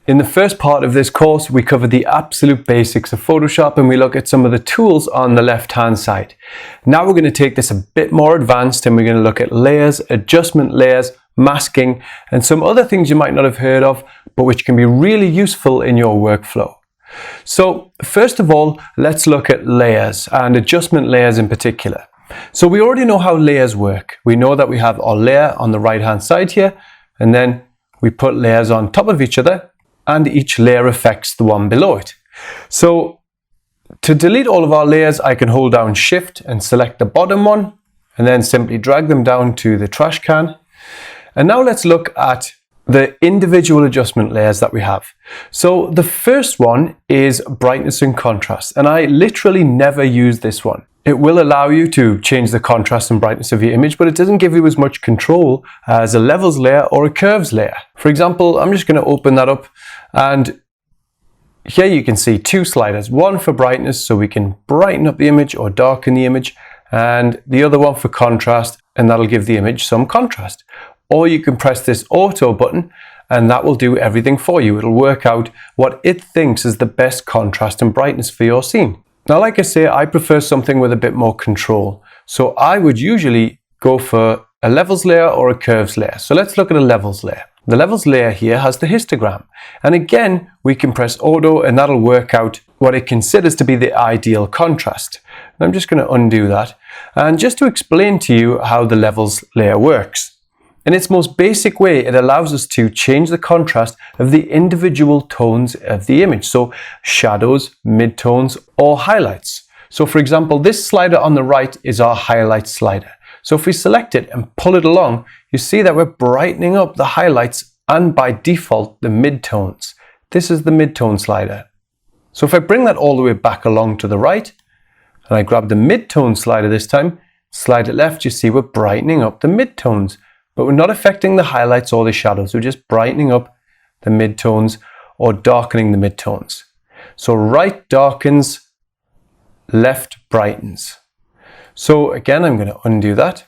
In the first part of this course, we cover the absolute basics of Photoshop and we look at some of the tools on the left-hand side. Now we're going to take this a bit more advanced and we're going to look at layers, adjustment layers, masking, and some other things you might not have heard of, but which can be really useful in your workflow. So first of all, let's look at layers and adjustment layers in particular. So we already know how layers work. We know that we have our layer on the right-hand side here, and then we put layers on top of each other, and each layer affects the one below it. So to delete all of our layers, I can hold down Shift and select the bottom one, and then simply drag them down to the trash can. And now let's look at the individual adjustment layers that we have. So the first one is brightness and contrast, and I literally never use this one. It will allow you to change the contrast and brightness of your image, but it doesn't give you as much control as a levels layer or a curves layer. For example, I'm just going to open that up, and here you can see two sliders, one for brightness so we can brighten up the image or darken the image, and the other one for contrast, and that'll give the image some contrast. Or you can press this auto button and that will do everything for you. It'll work out what it thinks is the best contrast and brightness for your scene. Now, like I say, I prefer something with a bit more control. So I would usually go for a levels layer or a curves layer. So let's look at a levels layer. The levels layer here has the histogram. And again, we can press auto and that'll work out what it considers to be the ideal contrast. And I'm just going to undo that. And just to explain to you how the levels layer works. In its most basic way, it allows us to change the contrast of the individual tones of the image. So shadows, midtones, or highlights. So for example, this slider on the right is our highlight slider. So if we select it and pull it along, you see that we're brightening up the highlights and by default, the midtones. This is the midtone slider. So if I bring that all the way back along to the right, and I grab the midtone slider this time, slide it left, you see we're brightening up the midtones. But we're not affecting the highlights or the shadows. We're just brightening up the midtones or darkening the midtones. So right darkens, left brightens. So again, I'm going to undo that.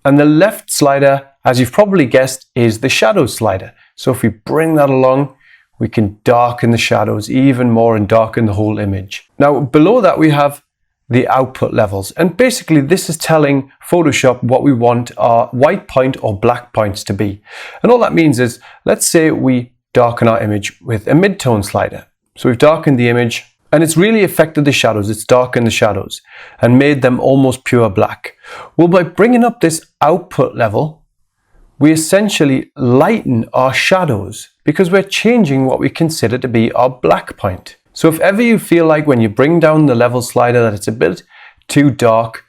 And the left slider, as you've probably guessed, is the shadow slider. So if we bring that along, we can darken the shadows even more and darken the whole image. Now below that we have the output levels, and basically this is telling Photoshop what we want our white point or black points to be. And all that means is, let's say we darken our image with a midtone slider. So we've darkened the image and it's really affected the shadows. It's darkened the shadows and made them almost pure black. Well, by bringing up this output level, we essentially lighten our shadows because we're changing what we consider to be our black point. So if ever you feel like when you bring down the level slider that it's a bit too dark,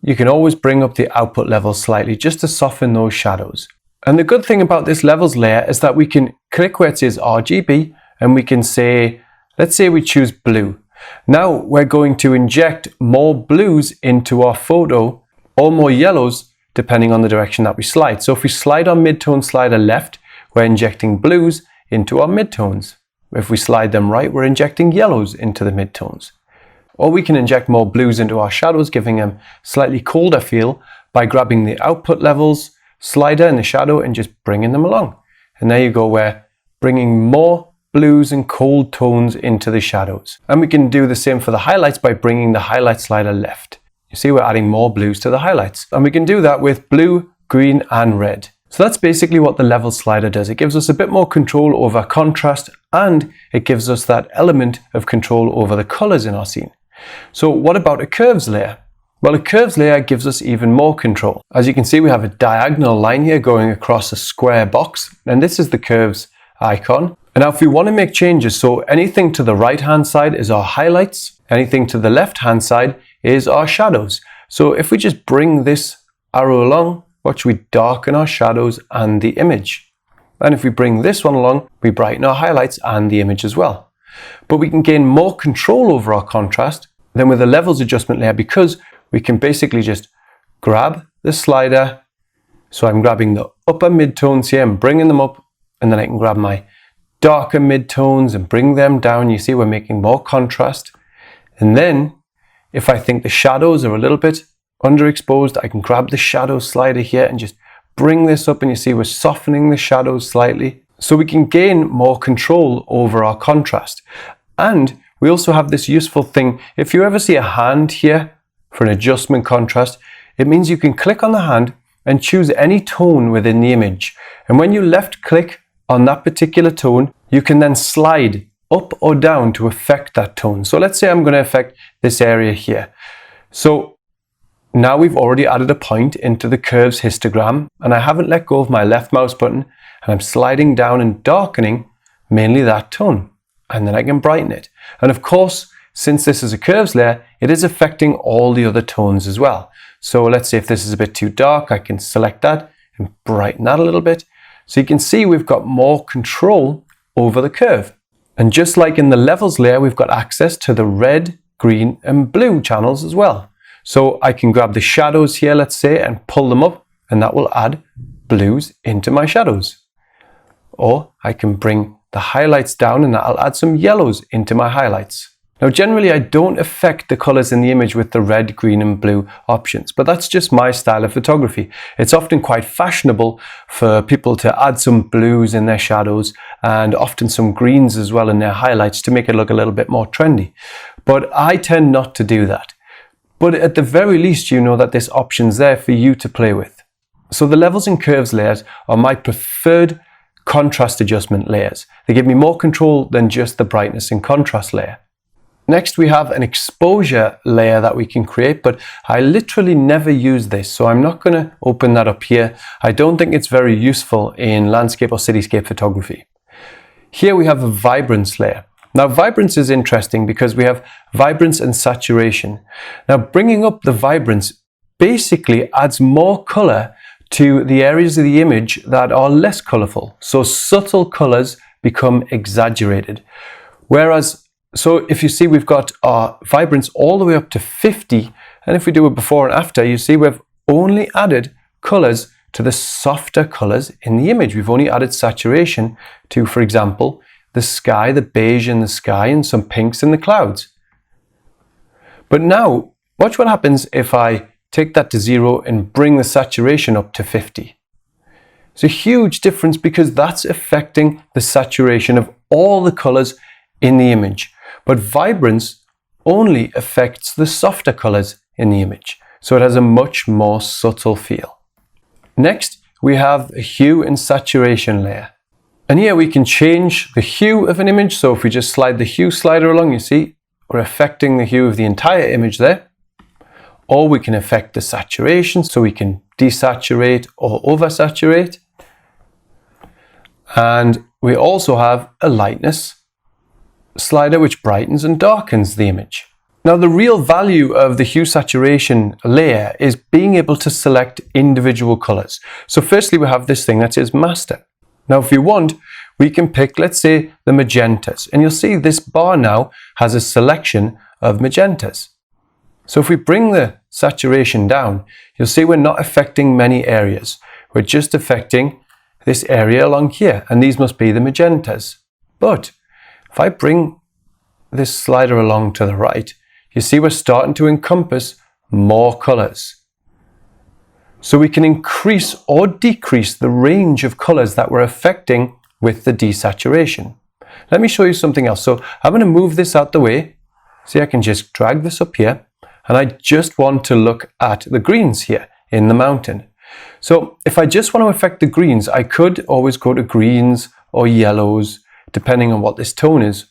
you can always bring up the output level slightly just to soften those shadows. And the good thing about this levels layer is that we can click where it says RGB and we can say, let's say we choose blue. Now we're going to inject more blues into our photo or more yellows depending on the direction that we slide. So if we slide our midtone slider left, we're injecting blues into our midtones. If we slide them right, we're injecting yellows into the midtones. Or we can inject more blues into our shadows, giving them slightly colder feel by grabbing the output levels slider in the shadow and just bringing them along. And there you go, we're bringing more blues and cold tones into the shadows. And we can do the same for the highlights by bringing the highlight slider left. You see, we're adding more blues to the highlights. And we can do that with blue, green, and red. So that's basically what the level slider does. It gives us a bit more control over contrast and it gives us that element of control over the colors in our scene. So what about a curves layer? Well, a curves layer gives us even more control. As you can see, we have a diagonal line here going across a square box, and this is the curves icon. And now if we want to make changes, so anything to the right hand side is our highlights, anything to the left hand side is our shadows. So if we just bring this arrow along, watch, we darken our shadows and the image. And if we bring this one along, we brighten our highlights and the image as well. But we can gain more control over our contrast than with the levels adjustment layer because we can basically just grab the slider. So I'm grabbing the upper midtones here and bringing them up, and then I can grab my darker midtones and bring them down. You see, we're making more contrast. And then if I think the shadows are a little bit underexposed, I can grab the shadow slider here and just bring this up, and you see we're softening the shadows slightly. so we can gain more control over our contrast. And we also have this useful thing. If you ever see a hand here for an adjustment contrast, it means you can click on the hand and choose any tone within the image. And when you left click on that particular tone, you can then slide up or down to affect that tone. So let's say I'm going to affect this area here. So now we've already added a point into the curves histogram, and I haven't let go of my left mouse button, and I'm sliding down and darkening mainly that tone. And then I can brighten it. And of course, since this is a curves layer, it is affecting all the other tones as well. So let's say if this is a bit too dark, I can select that and brighten that a little bit. So you can see we've got more control over the curve. And just like in the levels layer, we've got access to the red, green and blue channels as well. So I can grab the shadows here, let's say, and pull them up, and that will add blues into my shadows. Or I can bring the highlights down, and that'll add some yellows into my highlights. Now generally I don't affect the colors in the image with the red, green and blue options, but that's just my style of photography. It's often quite fashionable for people to add some blues in their shadows and often some greens as well in their highlights to make it look a little bit more trendy. But I tend not to do that. But at the very least, you know that this option's there for you to play with. So the levels and curves layers are my preferred contrast adjustment layers. They give me more control than just the brightness and contrast layer. Next, we have an exposure layer that we can create, but I literally never use this, so I'm not going to open that up here. I don't think it's very useful in landscape or cityscape photography. Here we have a vibrance layer. Now, vibrance is interesting because we have vibrance and saturation. Now, bringing up the vibrance basically adds more color to the areas of the image that are less colorful. So subtle colors become exaggerated. So if you see, we've got our vibrance all the way up to 50, and if we do a before and after, you see we've only added colors to the softer colors in the image. We've only added saturation to, for example, the sky, the beige in the sky, and some pinks in the clouds. But now, watch what happens if I take that to 0 and bring the saturation up to 50. It's a huge difference because that's affecting the saturation of all the colors in the image. But vibrance only affects the softer colors in the image. So it has a much more subtle feel. Next, we have a hue and saturation layer. And here we can change the hue of an image. So if we just slide the hue slider along, you see, we're affecting the hue of the entire image there. Or we can affect the saturation, so we can desaturate or oversaturate. And we also have a lightness slider which brightens and darkens the image. Now the real value of the hue saturation layer is being able to select individual colors. So firstly we have this thing that says master. Now if you want, we can pick, let's say, the magentas, and you'll see this bar now has a selection of magentas. So if we bring the saturation down, you'll see we're not affecting many areas. We're just affecting this area along here, and these must be the magentas. But if I bring this slider along to the right, you see we're starting to encompass more colors. So we can increase or decrease the range of colors that we're affecting with the desaturation. Let me show you something else. So I'm going to move this out the way. See, I can just drag this up here, and I just want to look at the greens here in the mountain. So if I just want to affect the greens, I could always go to greens or yellows, depending on what this tone is.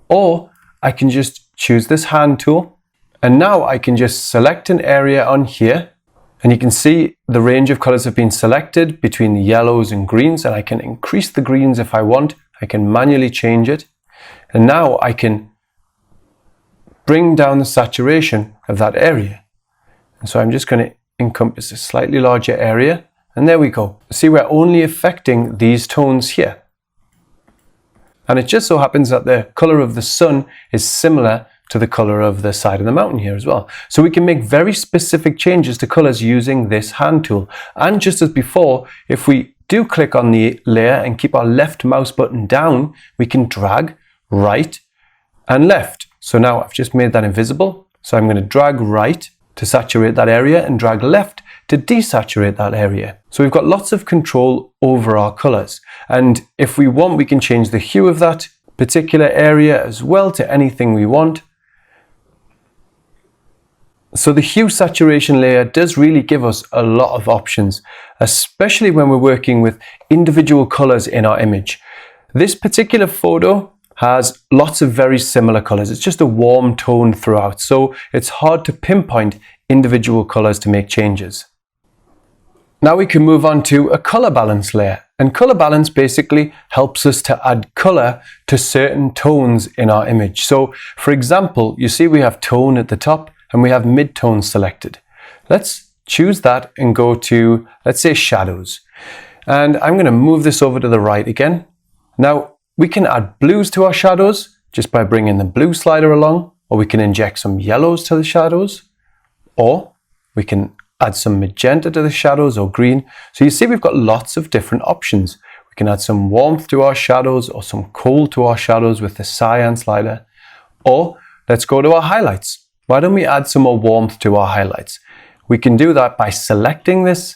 Or I can just choose this hand tool, and now I can just select an area on here, and you can see the range of colors have been selected between the yellows and greens, and I can increase the greens if I want. I can manually change it, and now I can bring down the saturation of that area. And so I'm just going to encompass a slightly larger area, and there we go. See, we're only affecting these tones here. And it just so happens that the color of the sun is similar to the color of the side of the mountain here as well. So we can make very specific changes to colors using this hand tool. And just as before, if we do click on the layer and keep our left mouse button down, we can drag right and left. So now I've just made that invisible. So I'm going to drag right to saturate that area and drag left to desaturate that area. So we've got lots of control over our colors. And if we want, we can change the hue of that particular area as well to anything we want. So the hue saturation layer does really give us a lot of options, especially when we're working with individual colors in our image. This particular photo has lots of very similar colors. It's just a warm tone throughout, so it's hard to pinpoint individual colors to make changes. Now we can move on to a color balance layer. And color balance basically helps us to add color to certain tones in our image. So for example, you see we have tone at the top and we have mid-tone selected. Let's choose that and go to, let's say, shadows. And I'm going to move this over to the right again. Now we can add blues to our shadows just by bringing the blue slider along, or we can inject some yellows to the shadows, or we can add some magenta to the shadows or green. So you see we've got lots of different options. We can add some warmth to our shadows or some cold to our shadows with the cyan slider. Or let's go to our highlights. Why don't we add some more warmth to our highlights? We can do that by selecting this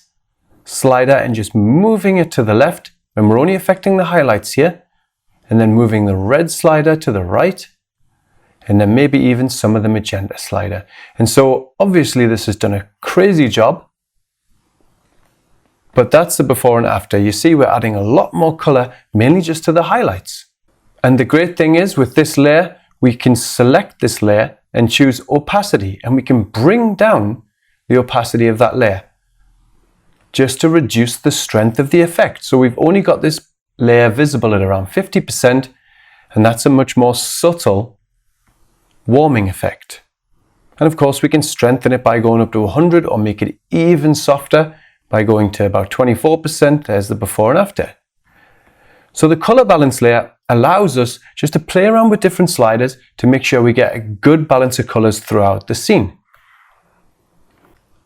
slider and just moving it to the left, and we're only affecting the highlights here, and then moving the red slider to the right, and then maybe even some of the magenta slider. And so obviously this has done a crazy job, but that's the before and after. You see we're adding a lot more color, mainly just to the highlights. And the great thing is with this layer, we can select this layer and choose opacity, and we can bring down the opacity of that layer just to reduce the strength of the effect. So we've only got this layer visible at around 50%, and that's a much more subtle warming effect. And of course we can strengthen it by going up to 100 or make it even softer by going to about 24%. There's the before and after. So the color balance layer allows us just to play around with different sliders to make sure we get a good balance of colors throughout the scene.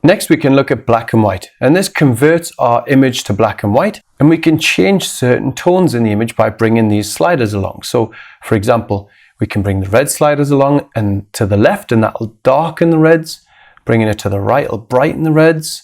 Next we can look at black and white, and this converts our image to black and white, and we can change certain tones in the image by bringing these sliders along. So for example, we can bring the red sliders along and to the left, and that'll darken the reds. Bringing it to the right will brighten the reds,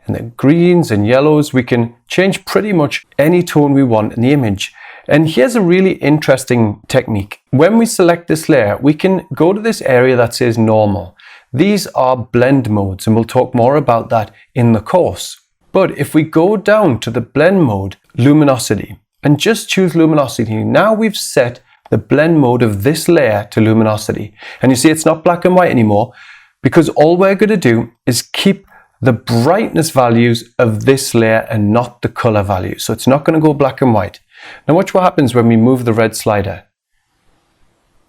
and the greens and yellows. We can change pretty much any tone we want in the image. And here's a really interesting technique. When we select this layer, we can go to this area that says normal. These are blend modes, and we'll talk more about that in the course. But if we go down to the blend mode, luminosity, and just choose luminosity, now we've set the blend mode of this layer to luminosity. And you see it's not black and white anymore, because all we're going to do is keep the brightness values of this layer and not the color values. So it's not going to go black and white. Now watch what happens when we move the red slider.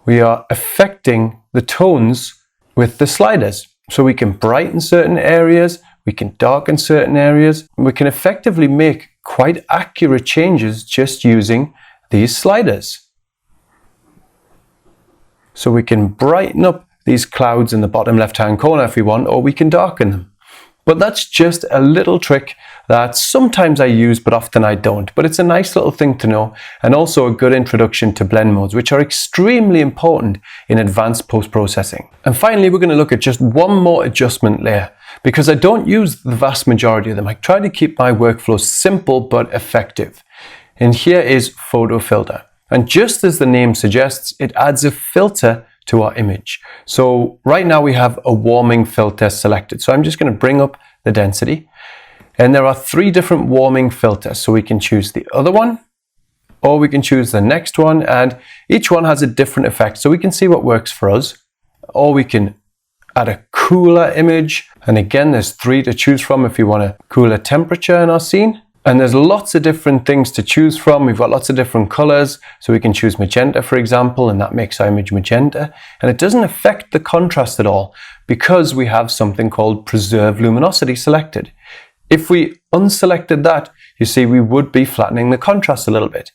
We are affecting the tones with the sliders. So we can brighten certain areas, we can darken certain areas, and we can effectively make quite accurate changes just using these sliders. So we can brighten up these clouds in the bottom left-hand corner if we want, or we can darken them. But that's just a little trick that sometimes I use, but often I don't. But it's a nice little thing to know, and also a good introduction to blend modes, which are extremely important in advanced post-processing. And finally, we're going to look at just one more adjustment layer, because I don't use the vast majority of them. I try to keep my workflow simple but effective. And here is photo filter. And just as the name suggests, it adds a filter to our image. So right now we have a warming filter selected. So I'm just going to bring up the density, and there are 3 different warming filters. So we can choose the other one, or we can choose the next one, and each one has a different effect. So we can see what works for us, or we can add a cooler image. And again, there's 3 to choose from if you want a cooler temperature in our scene. And there's lots of different things to choose from. We've got lots of different colors. So we can choose magenta, for example, and that makes our image magenta. And it doesn't affect the contrast at all because we have something called preserve luminosity selected. If we unselected that, you see we would be flattening the contrast a little bit.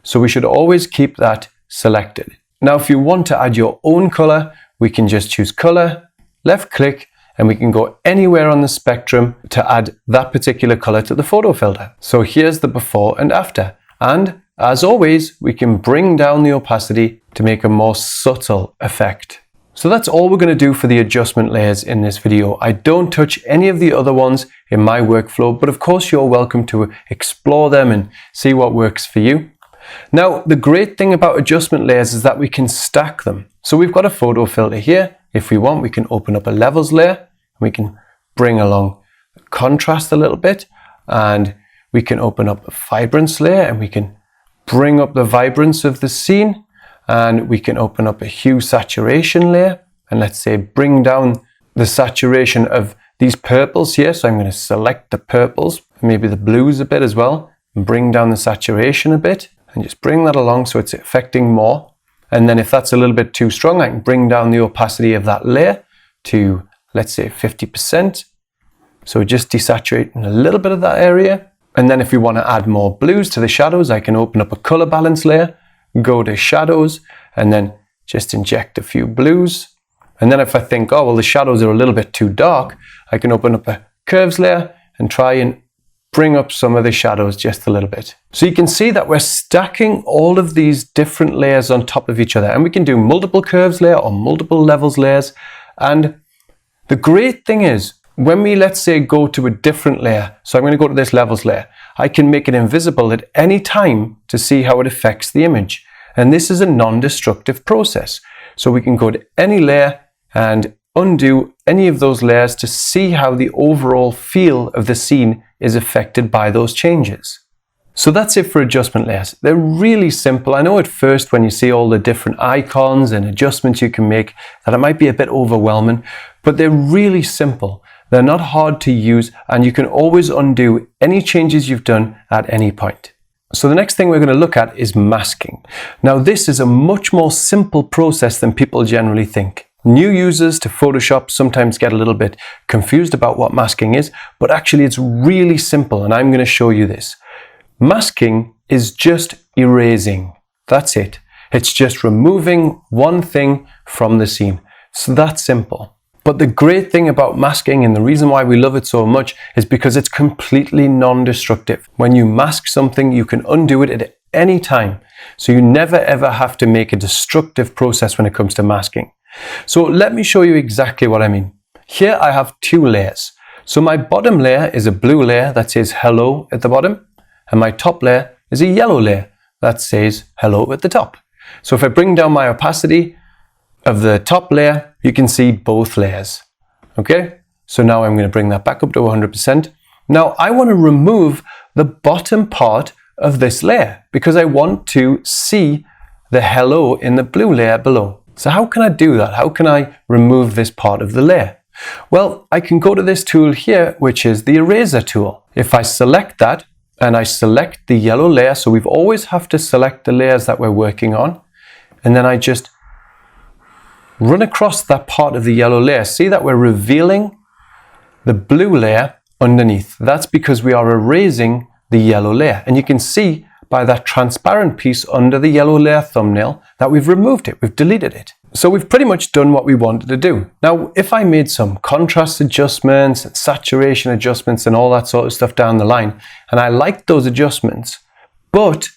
So we should always keep that selected. Now, if you want to add your own color, we can just choose color, left click, and we can go anywhere on the spectrum to add that particular color to the photo filter. So here's the before and after. And as always, we can bring down the opacity to make a more subtle effect. So that's all we're going to do for the adjustment layers in this video. I don't touch any of the other ones in my workflow, but of course you're welcome to explore them and see what works for you. Now, the great thing about adjustment layers is that we can stack them. So we've got a photo filter here. If we want, we can open up a levels layer. We can bring along contrast a little bit, and we can open up a vibrance layer, and we can bring up the vibrance of the scene, and we can open up a hue saturation layer, and let's say bring down the saturation of these purples here. So I'm going to select the purples, maybe the blues a bit as well, and bring down the saturation a bit, and just bring that along so it's affecting more. And then if that's a little bit too strong, I can bring down the opacity of that layer to, let's say, 50%. So just desaturating a little bit of that area. And then if we want to add more blues to the shadows, I can open up a color balance layer, go to shadows, and then just inject a few blues. And then if I think, oh, well, the shadows are a little bit too dark, I can open up a curves layer and try and bring up some of the shadows just a little bit. So you can see that we're stacking all of these different layers on top of each other, and we can do multiple curves layer or multiple levels layers. And the great thing is, when we, let's say, go to a different layer, so I'm going to go to this levels layer, I can make it invisible at any time to see how it affects the image. And this is a non-destructive process. So we can go to any layer and undo any of those layers to see how the overall feel of the scene is affected by those changes. So that's it for adjustment layers. They're really simple. I know at first when you see all the different icons and adjustments you can make that it might be a bit overwhelming, but they're really simple. They're not hard to use, and you can always undo any changes you've done at any point. So the next thing we're going to look at is masking. Now this is a much more simple process than people generally think. New users to Photoshop sometimes get a little bit confused about what masking is, but actually it's really simple, and I'm going to show you this. Masking is just erasing. That's it. It's just removing one thing from the scene. So that's simple. But the great thing about masking, and the reason why we love it so much, is because it's completely non-destructive. When you mask something, you can undo it at any time. So you never ever have to make a destructive process when it comes to masking. So let me show you exactly what I mean. Here I have two layers. So my bottom layer is a blue layer that says hello at the bottom, and my top layer is a yellow layer that says hello at the top. So if I bring down my opacity of the top layer, you can see both layers. Okay, so now I'm going to bring that back up to 100%. Now I want to remove the bottom part of this layer because I want to see the hello in the blue layer below. So how can I do that? How can I remove this part of the layer? Well, I can go to this tool here, which is the eraser tool. If I select that and I select the yellow layer, so we've always have to select the layers that we're working on, and then I just run across that part of the yellow layer. See that we're revealing the blue layer underneath. That's because we are erasing the yellow layer. And you can see by that transparent piece under the yellow layer thumbnail that we've removed it, we've deleted it. So we've pretty much done what we wanted to do. Now, if I made some contrast adjustments and saturation adjustments and all that sort of stuff down the line, and I liked those adjustments, but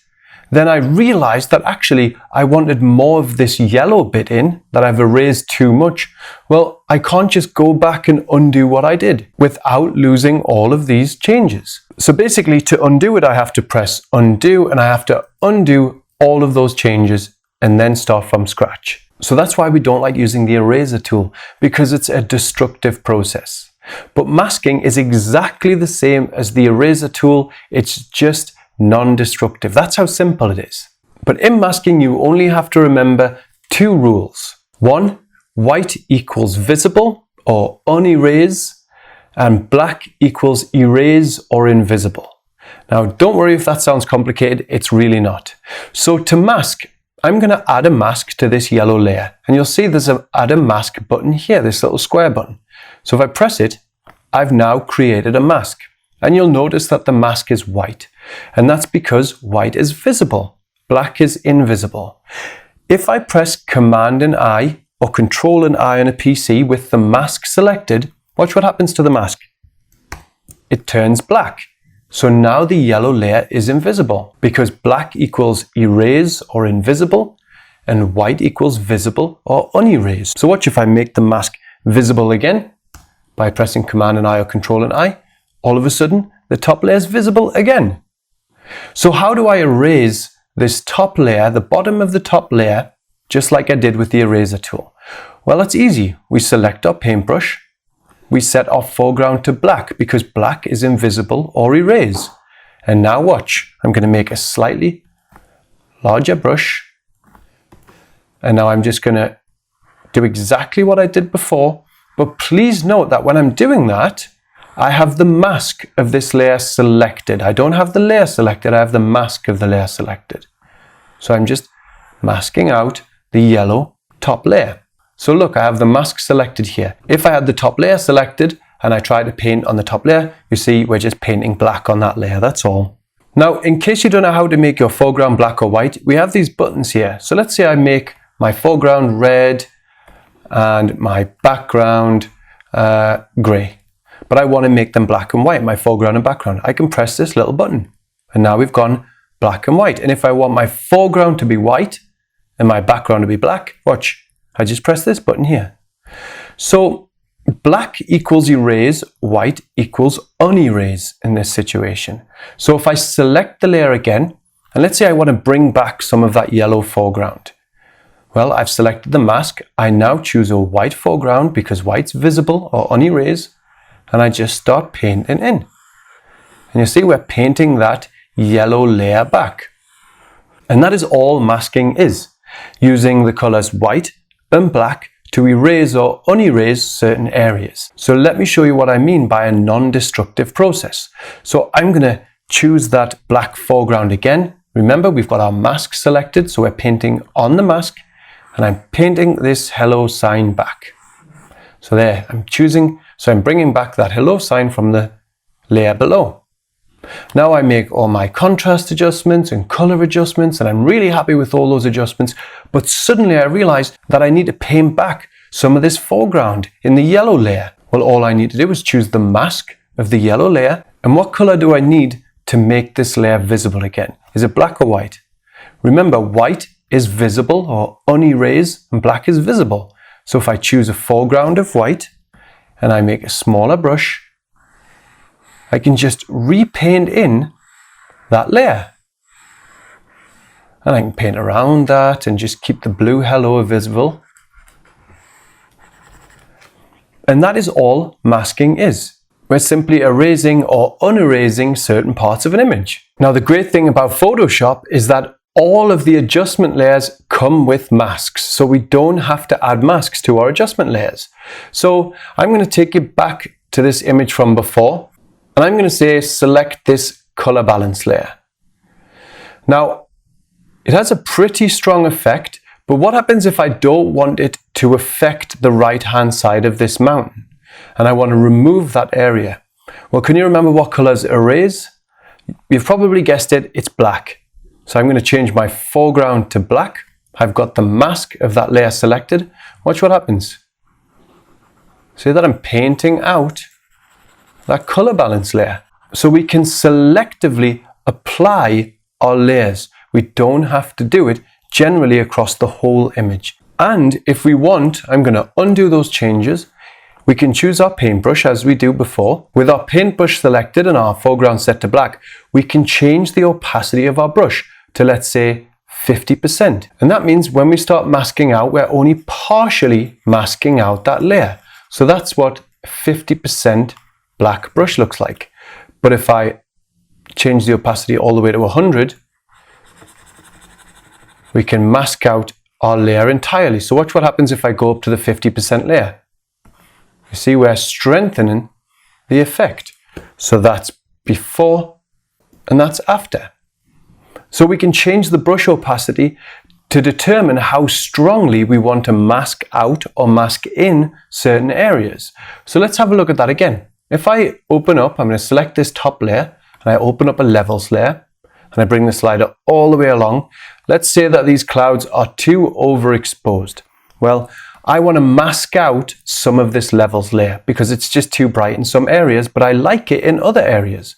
then I realized that actually I wanted more of this yellow bit in, that I've erased too much. Well, I can't just go back and undo what I did without losing all of these changes. So basically to undo it, I have to press undo, and I have to undo all of those changes and then start from scratch. So that's why we don't like using the eraser tool, because it's a destructive process. But masking is exactly the same as the eraser tool. It's just non-destructive. That's how simple it is. But in masking, you only have to remember two rules. One, white equals visible or unerase, and black equals erase or invisible. Now, don't worry if that sounds complicated, it's really not. So to mask, I'm going to add a mask to this yellow layer, and you'll see there's an add a mask button here, this little square button. So if I press it, I've now created a mask, and you'll notice that the mask is white, and that's because white is visible, black is invisible. If I press Command and I or Control and I on a PC with the mask selected, watch what happens to the mask. It turns black. So now the yellow layer is invisible because black equals erase or invisible, and white equals visible or unerased. So watch if I make the mask visible again by pressing Command and I or Control and I, all of a sudden the top layer is visible again. So how do I erase this top layer, the bottom of the top layer, just like I did with the eraser tool? Well, it's easy. We select our paintbrush, we set our foreground to black because black is invisible or erase. And now watch, I'm going to make a slightly larger brush, and now I'm just going to do exactly what I did before, but please note that when I'm doing that, I have the mask of this layer selected. I don't have the layer selected, I have the mask of the layer selected. So I'm just masking out the yellow top layer. So look, I have the mask selected here. If I had the top layer selected and I try to paint on the top layer, you see we're just painting black on that layer, that's all. Now, in case you don't know how to make your foreground black or white, we have these buttons here. So let's say I make my foreground red and my background grey. But I want to make them black and white, my foreground and background. I can press this little button and now we've gone black and white. And if I want my foreground to be white and my background to be black, watch, I just press this button here. So black equals erase, white equals unerase in this situation. So if I select the layer again, and let's say I want to bring back some of that yellow foreground. Well, I've selected the mask. I now choose a white foreground because white's visible or unerase, and I just start painting in. And you see we're painting that yellow layer back. And that is all masking is, using the colors white and black to erase or unerase certain areas. So let me show you what I mean by a non-destructive process. So I'm going to choose that black foreground again. Remember, we've got our mask selected, so we're painting on the mask, and I'm painting this hello sign back. So there, I'm bringing back that hello sign from the layer below. Now I make all my contrast adjustments and color adjustments, and I'm really happy with all those adjustments, but suddenly I realized that I need to paint back some of this foreground in the yellow layer. Well, all I need to do is choose the mask of the yellow layer, and what color do I need to make this layer visible again? Is it black or white? Remember, white is visible or unerased, and black is visible. So if I choose a foreground of white, and I make a smaller brush, I can just repaint in that layer. And I can paint around that and just keep the blue hello visible. And that is all masking is. We're simply erasing or unerasing certain parts of an image. Now, the great thing about Photoshop is that all of the adjustment layers come with masks, so we don't have to add masks to our adjustment layers. So I'm going to take you back to this image from before, and I'm going to say select this color balance layer. Now, it has a pretty strong effect, but what happens if I don't want it to affect the right hand side of this mountain and I want to remove that area? Well, can you remember what colors erase? You've probably guessed it, it's black. So I'm going to change my foreground to black. I've got the mask of that layer selected. Watch what happens. See that I'm painting out that color balance layer. So we can selectively apply our layers. We don't have to do it generally across the whole image. And if we want, I'm going to undo those changes. We can choose our paintbrush as we do before. With our paintbrush selected and our foreground set to black, we can change the opacity of our brush to, let's say, 50%. And that means when we start masking out, we're only partially masking out that layer. So that's what 50% black brush looks like. But if I change the opacity all the way to 100, we can mask out our layer entirely. So watch what happens if I go up to the 50% layer. You see, we're strengthening the effect. So that's before and that's after. So we can change the brush opacity to determine how strongly we want to mask out or mask in certain areas. So let's have a look at that again. If I open up, I'm going to select this top layer and I open up a levels layer and I bring the slider all the way along. Let's say that these clouds are too overexposed. Well, I want to mask out some of this levels layer because it's just too bright in some areas, but I like it in other areas.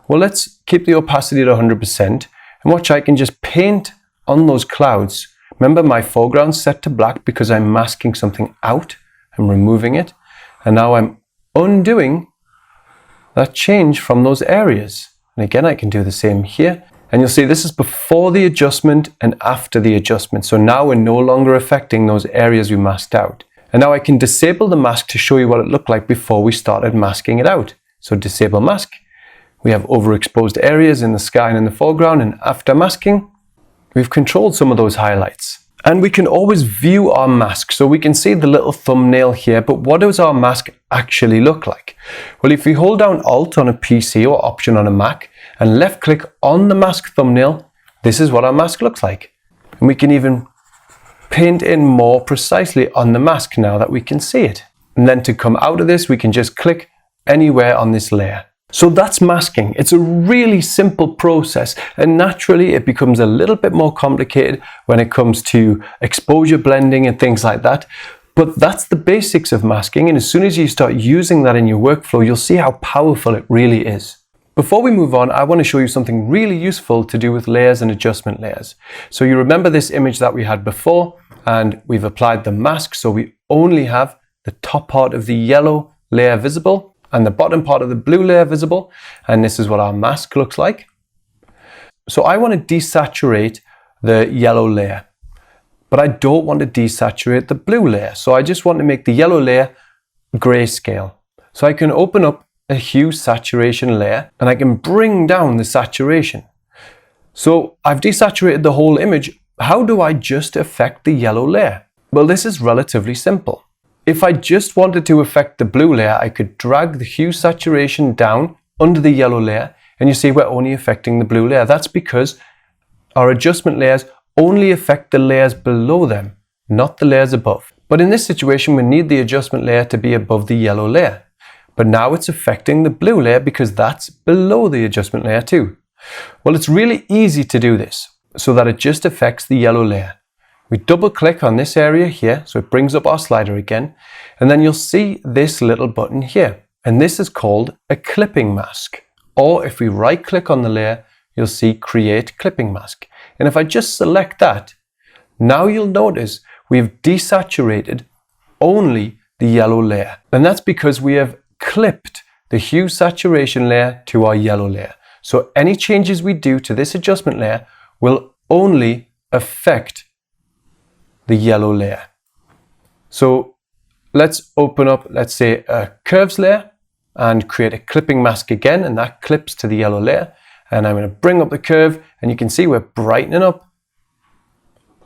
Well, let's keep the opacity at 100% and watch, I can just paint on those clouds, Remember, my foreground's set to black because I'm masking something out. I'm removing it. And now I'm undoing that change from those areas. And again, I can do the same here. And you'll see this is before the adjustment and after the adjustment. So now we're no longer affecting those areas we masked out. And now I can disable the mask to show you what it looked like before we started masking it out. So disable mask. We have overexposed areas in the sky and in the foreground, and after masking, we've controlled some of those highlights. And we can always view our mask. So we can see the little thumbnail here, but what does our mask actually look like? Well, if we hold down Alt on a PC or Option on a Mac and left click on the mask thumbnail, this is what our mask looks like. And we can even paint in more precisely on the mask now that we can see it. And then to come out of this, we can just click anywhere on this layer. So that's masking. It's a really simple process, and naturally it becomes a little bit more complicated when it comes to exposure blending and things like that. But that's the basics of masking, and as soon as you start using that in your workflow, you'll see how powerful it really is. Before we move on, I want to show you something really useful to do with layers and adjustment layers. So you remember this image that we had before, and we've applied the mask, so we only have the top part of the yellow layer visible and the bottom part of the blue layer visible, and this is what our mask looks like. So I want to desaturate the yellow layer, but I don't want to desaturate the blue layer, so I just want to make the yellow layer grayscale. So I can open up a hue saturation layer and I can bring down the saturation. So I've desaturated the whole image. How do I just affect the yellow layer? Well, this is relatively simple. If I just wanted to affect the blue layer, I could drag the hue saturation down under the yellow layer, and you see we're only affecting the blue layer. That's because our adjustment layers only affect the layers below them, not the layers above. But in this situation, we need the adjustment layer to be above the yellow layer. But now it's affecting the blue layer because that's below the adjustment layer too. Well, it's really easy to do this so that it just affects the yellow layer. We double click on this area here, so it brings up our slider again, and then you'll see this little button here, and this is called a clipping mask. Or if we right click on the layer, you'll see create clipping mask. And if I just select that, now you'll notice we've desaturated only the yellow layer. And that's because we have clipped the hue saturation layer to our yellow layer. So any changes we do to this adjustment layer will only affect the yellow layer. So let's open up, let's say, a curves layer and create a clipping mask again, and that clips to the yellow layer. And I'm going to bring up the curve, and you can see we're brightening up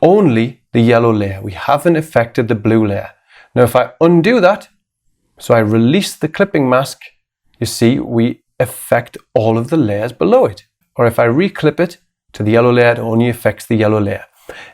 only the yellow layer. We haven't affected the blue layer. Now if I undo that, so I release the clipping mask, you see we affect all of the layers below it. Or if I reclip it to the yellow layer, it only affects the yellow layer.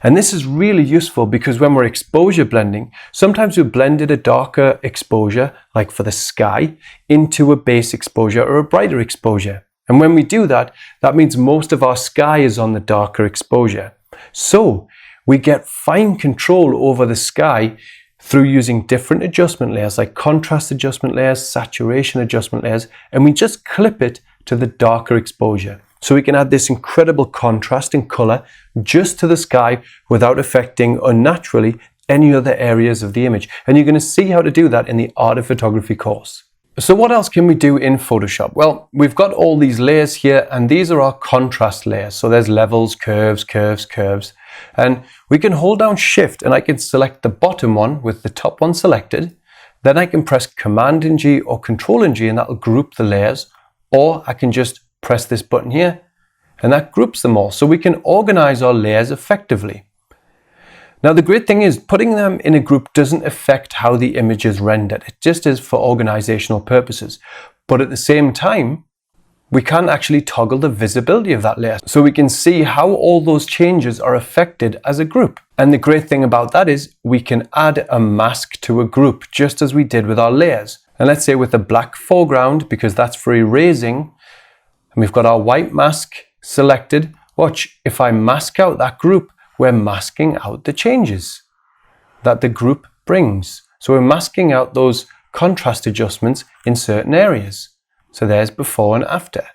And this is really useful because when we're exposure blending, sometimes we blended a darker exposure, like for the sky, into a base exposure or a brighter exposure. And when we do that, that means most of our sky is on the darker exposure. So we get fine control over the sky through using different adjustment layers, like contrast adjustment layers, saturation adjustment layers, and we just clip it to the darker exposure. So we can add this incredible contrast in color just to the sky without affecting unnaturally any other areas of the image. And you're going to see how to do that in the Art of Photography course. So what else can we do in Photoshop? Well, we've got all these layers here, and these are our contrast layers. So there's levels, curves, curves, curves. And we can hold down Shift and I can select the bottom one with the top one selected. Then I can press Command and G or Control and G, and that'll group the layers. Or I can just press this button here and that groups them all, so we can organize our layers effectively. Now the great thing is putting them in a group doesn't affect how the image is rendered. It just is for organizational purposes. But at the same time, we can actually toggle the visibility of that layer, so we can see how all those changes are affected as a group. And the great thing about that is we can add a mask to a group just as we did with our layers. And let's say with a black foreground, because that's for erasing, and we've got our white mask selected. Watch, if I mask out that group, we're masking out the changes that the group brings. So we're masking out those contrast adjustments in certain areas. So there's before and after.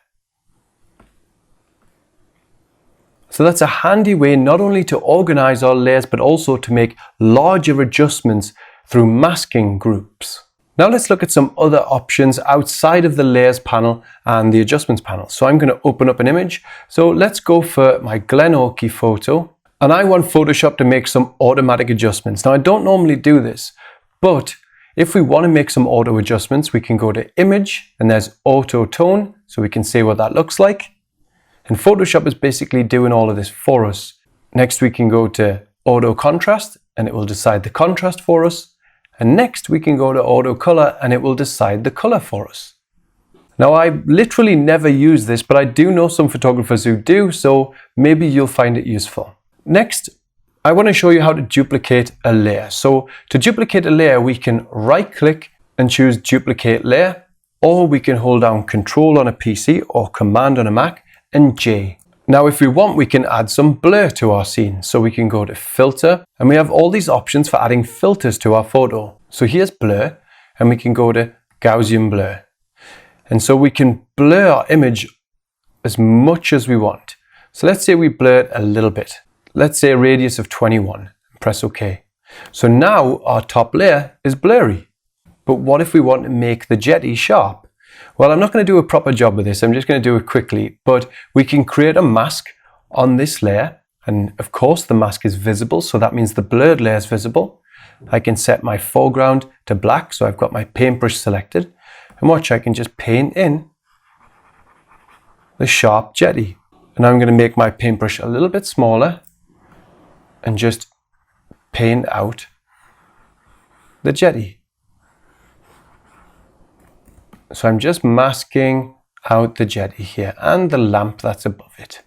So that's a handy way not only to organize our layers, but also to make larger adjustments through masking groups. Now let's look at some other options outside of the layers panel and the adjustments panel. So I'm going to open up an image. So let's go for my Glen Oakey photo. And I want Photoshop to make some automatic adjustments. Now I don't normally do this, but if we want to make some auto adjustments, we can go to Image and there's Auto Tone, so we can see what that looks like. And Photoshop is basically doing all of this for us. Next we can go to Auto Contrast and it will decide the contrast for us. And next we can go to Auto Color and it will decide the color for us. Now I literally never use this, but I do know some photographers who do, so maybe you'll find it useful. Next, I want to show you how to duplicate a layer. So to duplicate a layer, we can right click and choose Duplicate Layer, or we can hold down Control on a PC or Command on a Mac and J. Now if we want, we can add some blur to our scene. So we can go to Filter and we have all these options for adding filters to our photo. So here's Blur and we can go to Gaussian Blur. And so we can blur our image as much as we want. So let's say we blur it a little bit. Let's say a radius of 21, press OK. So now our top layer is blurry. But what if we want to make the jetty sharp? Well, I'm not going to do a proper job with this, I'm just going to do it quickly, but we can create a mask on this layer. And of course the mask is visible, so that means the blurred layer is visible. I can set my foreground to black, so I've got my paintbrush selected. And watch, I can just paint in the sharp jetty. And I'm going to make my paintbrush a little bit smaller and just paint out the jetty. So I'm just masking out the jetty here and the lamp that's above it.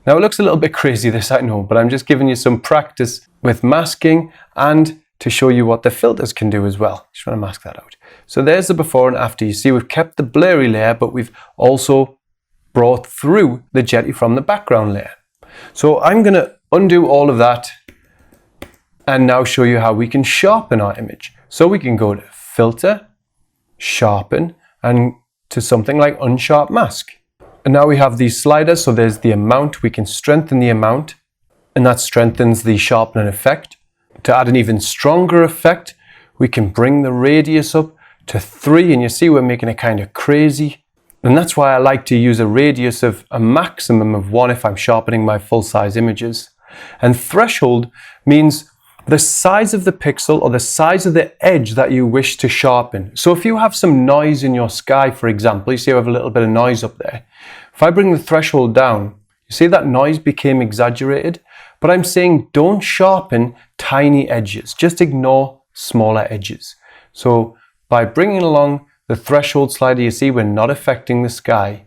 Now it looks a little bit crazy this, I know, but I'm just giving you some practice with masking and to show you what the filters can do as well. Just want to mask that out. So there's the before and after. You see we've kept the blurry layer, but we've also brought through the jetty from the background layer. So I'm going to undo all of that and now show you how we can sharpen our image. So we can go to Filter, Sharpen, and to something like Unsharp Mask. And now we have these sliders. So there's the amount. We can strengthen the amount and that strengthens the sharpening effect. To add an even stronger effect, we can bring the radius up to 3, and you see we're making it kind of crazy. And that's why I like to use a radius of a maximum of 1 if I'm sharpening my full-size images. And threshold means the size of the pixel or the size of the edge that you wish to sharpen. So if you have some noise in your sky, for example, you see I have a little bit of noise up there. If I bring the threshold down, you see that noise became exaggerated, but I'm saying don't sharpen tiny edges, just ignore smaller edges. So by bringing along the threshold slider, you see we're not affecting the sky.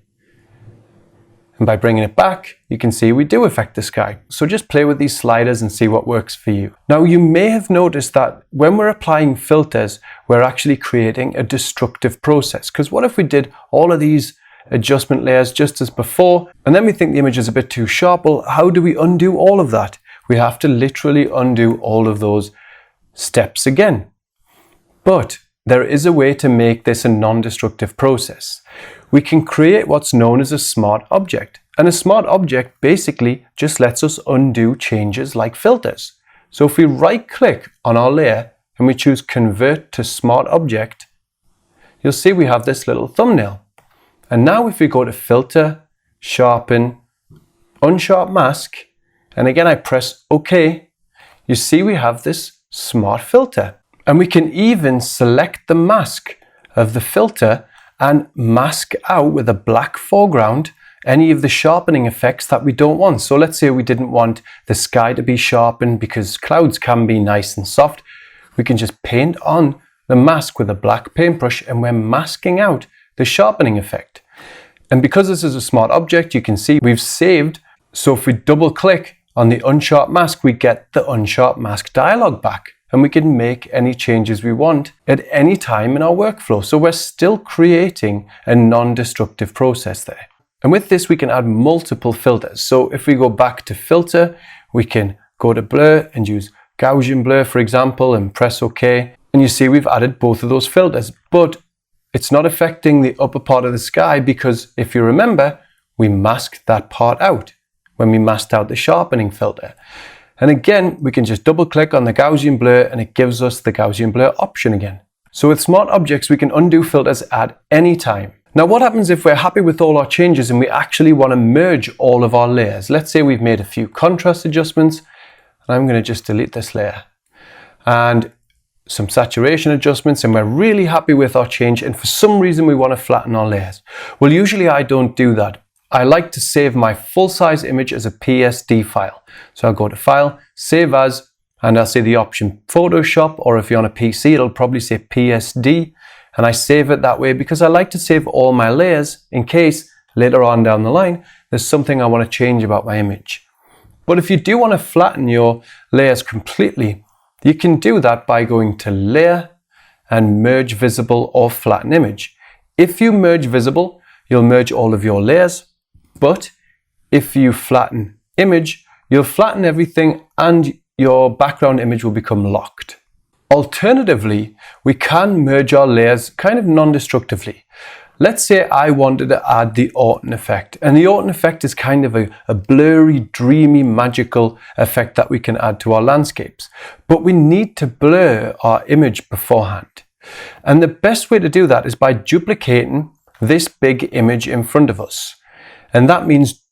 And by bringing it back, you can see we do affect the sky. So just play with these sliders and see what works for you. Now you may have noticed that when we're applying filters, we're actually creating a destructive process. Because what if we did all of these adjustment layers just as before, and then we think the image is a bit too sharp? Well, how do we undo all of that? We have to literally undo all of those steps again. But there is a way to make this a non-destructive process. We can create what's known as a smart object. And a smart object basically just lets us undo changes like filters. So if we right click on our layer and we choose Convert to Smart Object, you'll see we have this little thumbnail. And now if we go to Filter, Sharpen, Unsharp Mask, and again I press OK, you see we have this smart filter. And we can even select the mask of the filter and mask out with a black foreground any of the sharpening effects that we don't want. So let's say we didn't want the sky to be sharpened because clouds can be nice and soft. We can just paint on the mask with a black paintbrush and we're masking out the sharpening effect. And because this is a smart object, you can see we've saved. So if we double click on the Unsharp Mask, we get the Unsharp Mask dialog back. And we can make any changes we want at any time in our workflow. So we're still creating a non-destructive process there. And with this, we can add multiple filters. So if we go back to Filter, we can go to Blur and use Gaussian Blur, for example, and press OK. And you see we've added both of those filters, but it's not affecting the upper part of the sky because if you remember, we masked that part out. when we masked out the sharpening filter. And again, we can just double click on the Gaussian blur and it gives us the Gaussian blur option again. So with Smart Objects, we can undo filters at any time. Now what happens if we're happy with all our changes and we actually want to merge all of our layers? Let's say we've made a few contrast adjustments, and I'm going to just delete this layer, and some saturation adjustments, and we're really happy with our change, and for some reason we want to flatten our layers. Well, usually I don't do that. I like to save my full-size image as a PSD file. So I'll go to File, Save As, and I'll say the option Photoshop, or if you're on a PC, it'll probably say PSD. And I save it that way because I like to save all my layers in case later on down the line there's something I want to change about my image. But if you do want to flatten your layers completely, you can do that by going to Layer and Merge Visible or Flatten Image. If you merge visible, you'll merge all of your layers, but if you flatten image, you'll flatten everything and your background image will become locked. Alternatively, we can merge our layers kind of non-destructively. Let's say I wanted to add the Orton effect, and the Orton effect is kind of a blurry, dreamy, magical effect that we can add to our landscapes. But we need to blur our image beforehand. And the best way to do that is by duplicating this big image in front of us. And that means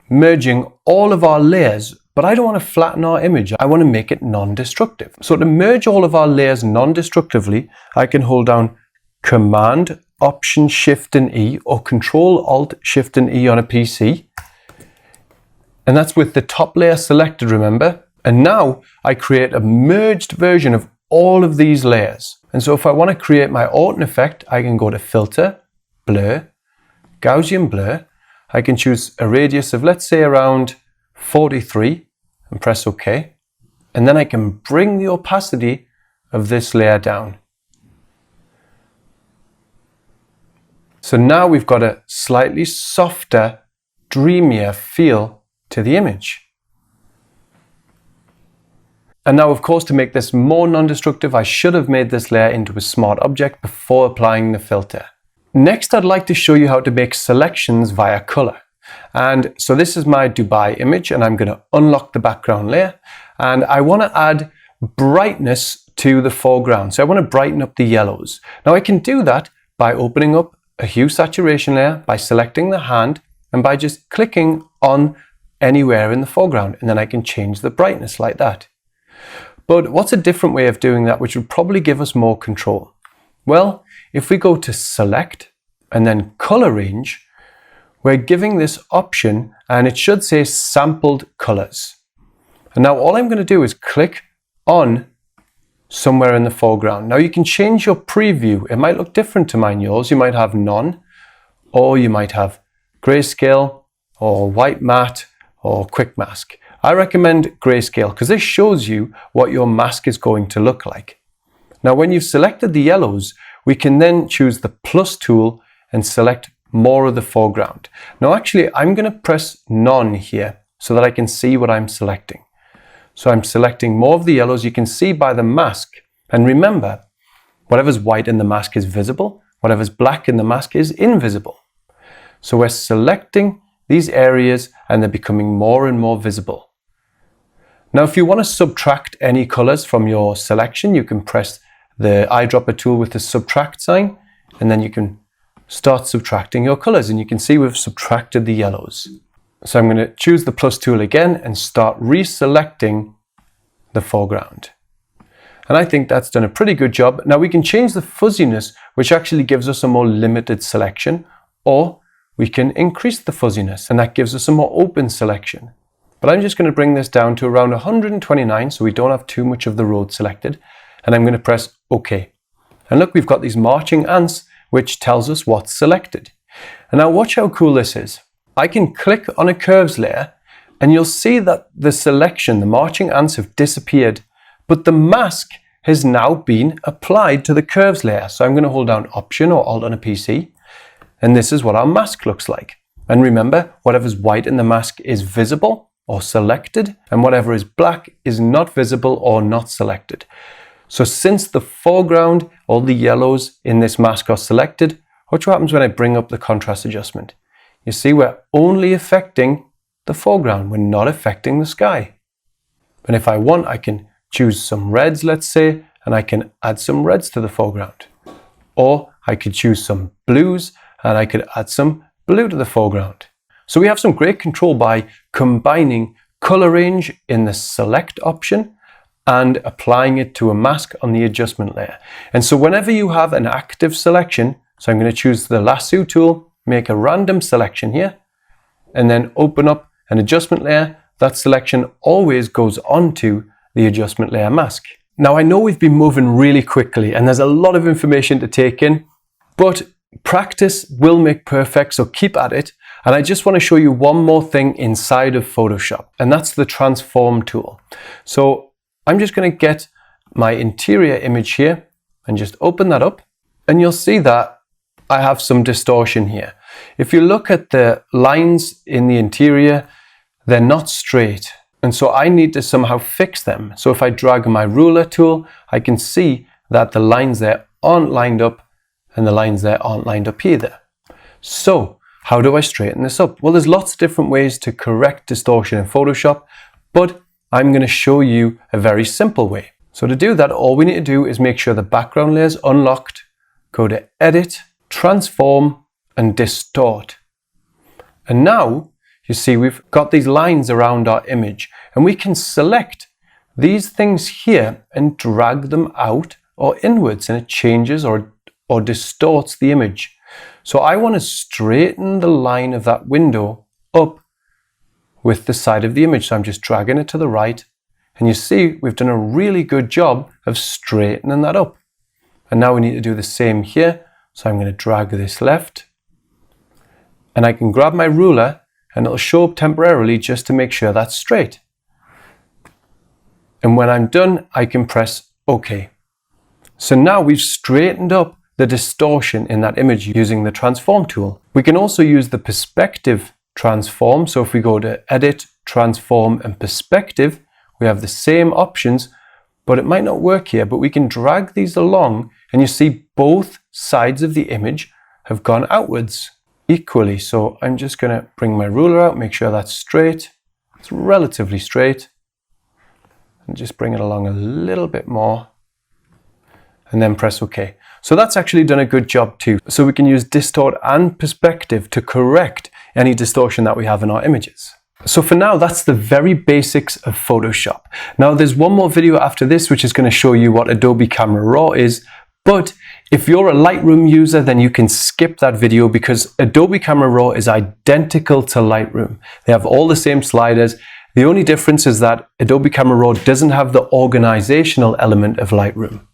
merging all of our layers, but I don't want to flatten our image. I want to make it non-destructive. So to merge all of our layers non-destructively, I can hold down Command, Option, Shift and E, or Control, Alt, Shift and E on a PC. And that's with the top layer selected, remember? And now I create a merged version of all of these layers. And so if I want to create my Orton effect, I can go to Filter, Blur, Gaussian Blur. I can choose a radius of, let's say, around 43 and press OK. And then I can bring the opacity of this layer down. So now we've got a slightly softer, dreamier feel to the image. And now, of course, to make this more non-destructive, I should have made this layer into a smart object before applying the filter. Next, I'd like to show you how to make selections via color. And so this is my Dubai image, and I'm going to unlock the background layer. And I want to add brightness to the foreground. So I want to brighten up the yellows. Now I can do that by opening up a hue saturation layer, by selecting the hand, and by just clicking on anywhere in the foreground. And then I can change the brightness like that. But what's a different way of doing that which would probably give us more control? Well, if we go to Select and then Color Range, we're giving this option and it should say Sampled Colors. And now all I'm going to do is click on somewhere in the foreground. Now you can change your preview. It might look different to mine. Yours, you might have none, or you might have grayscale or white matte or quick mask. I recommend grayscale because this shows you what your mask is going to look like. Now when you've selected the yellows, we can then choose the plus tool and select more of the foreground. Now actually I'm going to press none here so that I can see what I'm selecting. So I'm selecting more of the yellows. You can see by the mask, and remember, whatever's white in the mask is visible, whatever's black in the mask is invisible. So we're selecting these areas and they're becoming more and more visible. Now if you want to subtract any colors from your selection, you can press the eyedropper tool with the subtract sign, and then you can start subtracting your colors, and you can see we've subtracted the yellows. So I'm going to choose the plus tool again and start reselecting the foreground. And I think that's done a pretty good job. Now we can change the fuzziness, which actually gives us a more limited selection, or we can increase the fuzziness and that gives us a more open selection. But I'm just going to bring this down to around 129 so we don't have too much of the road selected. And I'm going to press OK. And look, we've got these marching ants, which tells us what's selected. And now watch how cool this is. I can click on a curves layer and you'll see that the selection, the marching ants have disappeared, but the mask has now been applied to the curves layer. So I'm going to hold down Option or Alt on a PC, and this is what our mask looks like. And remember, whatever's white in the mask is visible or selected, and whatever is black is not visible or not selected. So since the foreground, all the yellows in this mask are selected, watch what happens when I bring up the contrast adjustment. You see we're only affecting the foreground. We're not affecting the sky. And if I want, I can choose some reds, let's say, and I can add some reds to the foreground. Or I could choose some blues and I could add some blue to the foreground. So we have some great control by combining color range in the select option and applying it to a mask on the adjustment layer. And so whenever you have an active selection, so I'm going to choose the lasso tool, make a random selection here, and then open up an adjustment layer, that selection always goes onto the adjustment layer mask. Now I know we've been moving really quickly and there's a lot of information to take in, but practice will make perfect, so keep at it. And I just want to show you one more thing inside of Photoshop, and that's the transform tool. So I'm just going to get my interior image here and just open that up, and you'll see that I have some distortion here. If you look at the lines in the interior, they're not straight. And so I need to somehow fix them. So if I drag my ruler tool, I can see that the lines there aren't lined up and the lines there aren't lined up either. So how do I straighten this up? Well, there's lots of different ways to correct distortion in Photoshop, but I'm going to show you a very simple way. So to do that, all we need to do is make sure the background layer is unlocked, go to Edit, Transform, and Distort. And now you see we've got these lines around our image, and we can select these things here and drag them out or inwards, and it changes or distorts the image. So I want to straighten the line of that window up with the side of the image. So I'm just dragging it to the right, and you see we've done a really good job of straightening that up. And now we need to do the same here. So I'm going to drag this left, and I can grab my ruler and it'll show up temporarily just to make sure that's straight. And when I'm done, I can press OK. So now we've straightened up the distortion in that image using the transform tool. We can also use the perspective transform. So if we go to Edit, Transform, and Perspective, we have the same options, but it might not work here, but we can drag these along, and you see both sides of the image have gone outwards equally. So I'm just going to bring my ruler out, make sure that's straight. It's relatively straight, and just bring it along a little bit more, and then press OK. So that's actually done a good job too. So we can use distort and perspective to correct any distortion that we have in our images. So for now, that's the very basics of Photoshop. Now there's one more video after this which is going to show you what Adobe Camera Raw is, but if you're a Lightroom user, then you can skip that video because Adobe Camera Raw is identical to Lightroom. They have all the same sliders. The only difference is that Adobe Camera Raw doesn't have the organizational element of Lightroom.